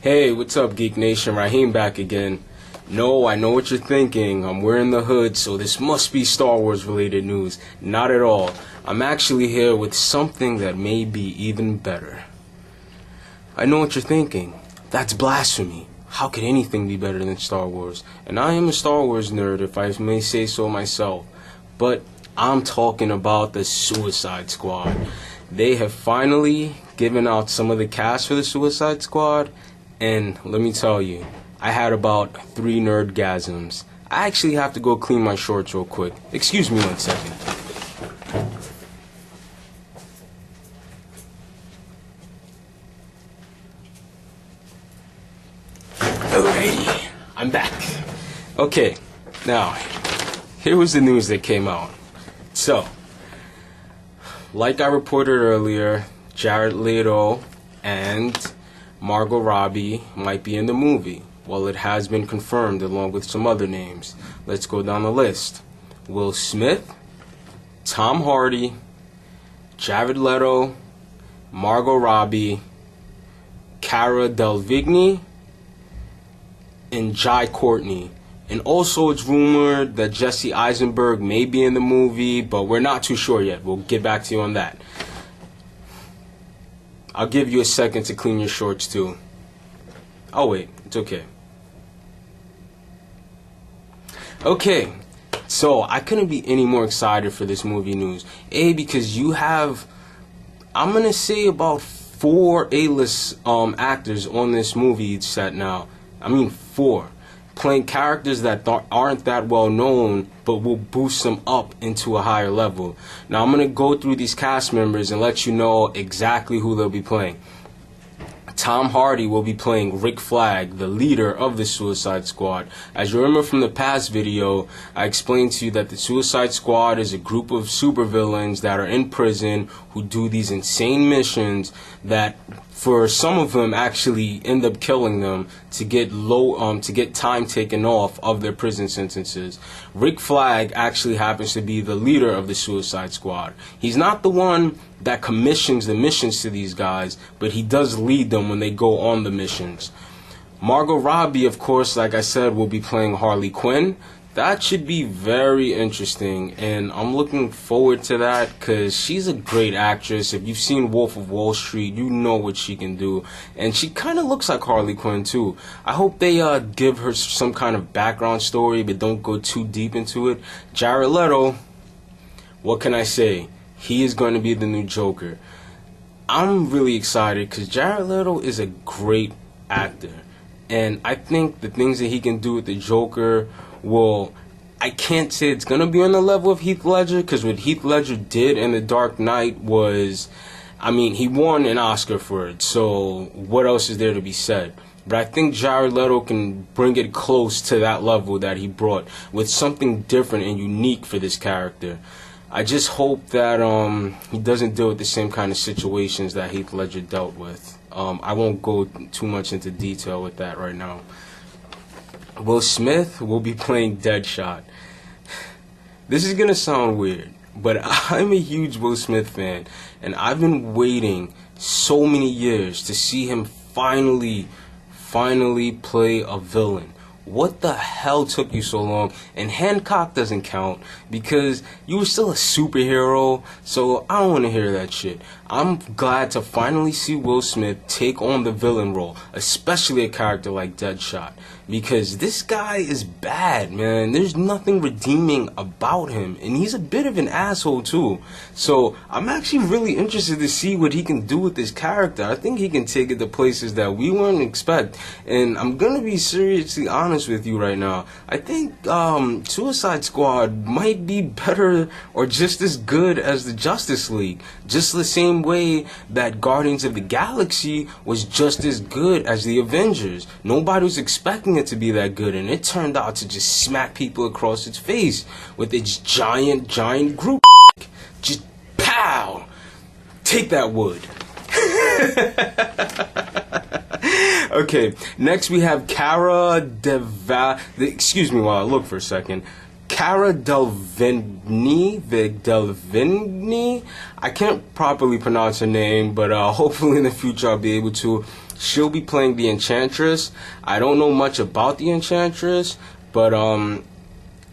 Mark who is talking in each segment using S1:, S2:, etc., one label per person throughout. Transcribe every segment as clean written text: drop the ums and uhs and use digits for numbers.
S1: Hey, what's up, Geek Nation? Raheem back again. No, I know what you're thinking. I'm wearing the hood, so this must be Star Wars related news. Not at all. I'm actually here with something that may be even better. I know what you're thinking. That's blasphemy. How could anything be better than Star Wars? And I am a Star Wars nerd, if I may say so myself. But I'm talking about the Suicide Squad. They have finally given out some of the cast for the Suicide Squad. And let me tell you, I had about 3 nerdgasms. I actually have to go clean my shorts real quick. Excuse me 1 second. Alrighty, I'm back. Okay, now, here was the news that came out. So, like I reported earlier, Jared Leto and Margot Robbie might be in the movie. Well, it has been confirmed along with some other names. Let's go down the list. Will Smith, Tom Hardy, Jared Leto, Margot Robbie, Cara Delevingne, and Jai Courtney. And also it's rumored that Jesse Eisenberg may be in the movie, but we're not too sure yet. We'll get back to you on that. I'll give you a second to clean your shorts too. Oh wait, it's okay. Okay, so I couldn't be any more excited for this movie news. Because you have, I'm gonna say about 4 A-list actors on this movie set now. I mean 4. Playing characters that aren't that well known, but will boost them up into a higher level. Now I'm going to go through these cast members and let you know exactly who they'll be playing. Tom Hardy will be playing Rick Flag, the leader of the Suicide Squad. As you remember from the past video, I explained to you that the Suicide Squad is a group of supervillains that are in prison who do these insane missions that, for some of them, actually end up killing them to get time taken off of their prison sentences. Rick Flag actually happens to be the leader of the Suicide Squad. He's not the one that commissions the missions to these guys, but he does lead them when they go on the missions. Margot Robbie, of course, like I said, will be playing Harley Quinn. That should be very interesting, and I'm looking forward to that because she's a great actress. If you've seen Wolf of Wall Street, you know what she can do, and she kind of looks like Harley Quinn too. I hope they give her some kind of background story, but don't go too deep into it. Jared Leto, what can I say? He is going to be the new Joker. I'm really excited because Jared Leto is a great actor, and I think the things that he can do with the Joker, well, I can't say it's going to be on the level of Heath Ledger, because what Heath Ledger did in The Dark Knight was, I mean, he won an Oscar for it, so what else is there to be said? But I think Jared Leto can bring it close to that level that he brought with something different and unique for this character. I just hope that he doesn't deal with the same kind of situations that Heath Ledger dealt with. I won't go too much into detail with that right now. Will Smith will be playing Deadshot. This is going to sound weird, but I'm a huge Will Smith fan, and I've been waiting so many years to see him finally play a villain. What the hell took you so long? And Hancock doesn't count because you were still a superhero, so I don't want to hear that shit. I'm glad to finally see Will Smith take on the villain role, especially a character like Deadshot, because this guy is bad, man. There's nothing redeeming about him, and he's a bit of an asshole too. So I'm actually really interested to see what he can do with this character. I think he can take it to places that we wouldn't expect, and I'm gonna be seriously honest with you right now. I think Suicide Squad might be better or just as good as the Justice League, just the same way that Guardians of the Galaxy was just as good as the Avengers. Nobody was expecting it to be that good, and it turned out to just smack people across its face with its giant group. Just pow! Take that wood. Okay, next we have Cara Delevingne. Excuse me while I look for a second. Cara Delevingne. I can't properly pronounce her name, but hopefully in the future I'll be able to. She'll be playing the Enchantress. I don't know much about the Enchantress, but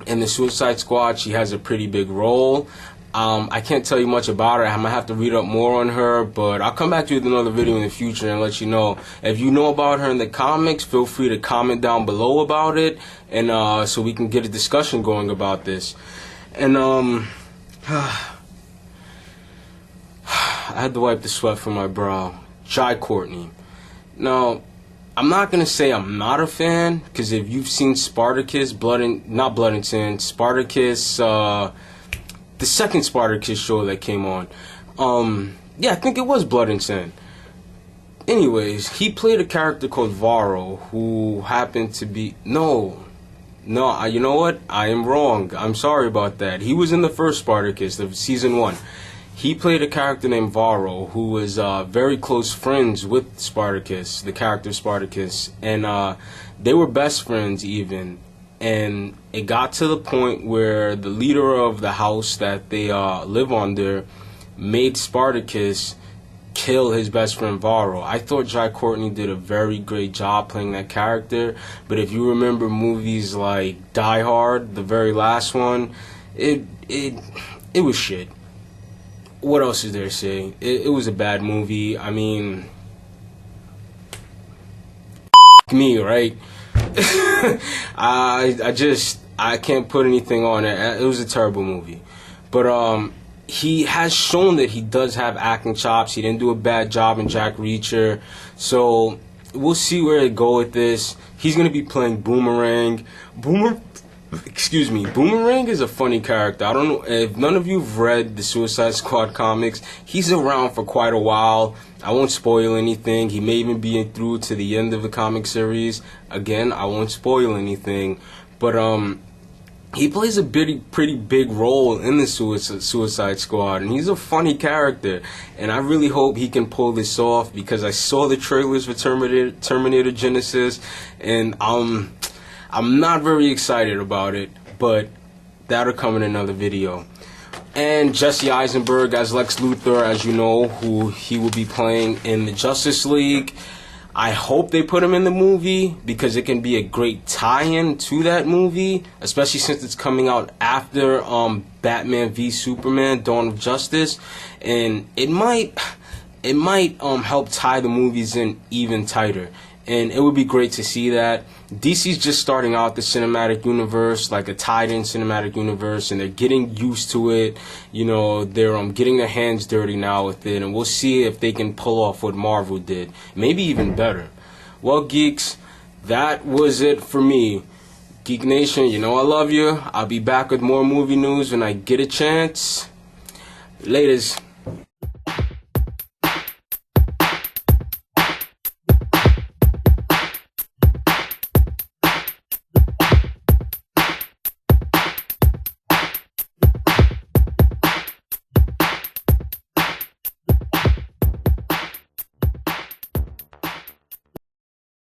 S1: in the Suicide Squad, she has a pretty big role. I can't tell you much about her. I'm going to have to read up more on her, but I'll come back to you with another video in the future and let you know. If you know about her in the comics, feel free to comment down below about it, and so we can get a discussion going about this. And I had to wipe the sweat from my brow. Jai Courtney. Now, I'm not going to say I'm not a fan, because if you've seen Spartacus, Spartacus, the second Spartacus show that came on. Yeah, I think it was Blood and Sand. Anyways, he played a character called Varro, who happened to be... No, you know what? I am wrong. I'm sorry about that. He was in the first Spartacus, of season 1. He played a character named Varro, who was very close friends with Spartacus, the character Spartacus. And they were best friends, even. And it got to the point where the leader of the house that they live under made Spartacus kill his best friend Varro. I thought Jai Courtney did a very great job playing that character, but if you remember movies like Die Hard, the very last one, it was shit. What else is there to say? It was a bad movie. I mean, me, right? I can't put anything on it. It was a terrible movie. But he has shown that he does have acting chops. He didn't do a bad job in Jack Reacher. So we'll see where they go with this. He's going to be playing Boomerang. Boomerang is a funny character. I don't know if none of you've read the Suicide Squad comics. He's around for quite a while. I won't spoil anything. He may even be through to the end of the comic series. Again, I won't spoil anything. But he plays a pretty big role in the Suicide Squad, and he's a funny character. And I really hope he can pull this off, because I saw the trailers for Terminator Genesis, and I'm not very excited about it, but that'll come in another video. And Jesse Eisenberg as Lex Luthor, as you know, who he will be playing in the Justice League. I hope they put him in the movie, because it can be a great tie-in to that movie, especially since it's coming out after Batman v Superman: Dawn of Justice, and it might help tie the movies in even tighter. And it would be great to see that. DC's just starting out the cinematic universe, like a tied-in cinematic universe, and they're getting used to it. You know, they're getting their hands dirty now with it, and we'll see if they can pull off what Marvel did. Maybe even better. Well, geeks, that was it for me. Geek Nation, you know I love you. I'll be back with more movie news when I get a chance. Laters.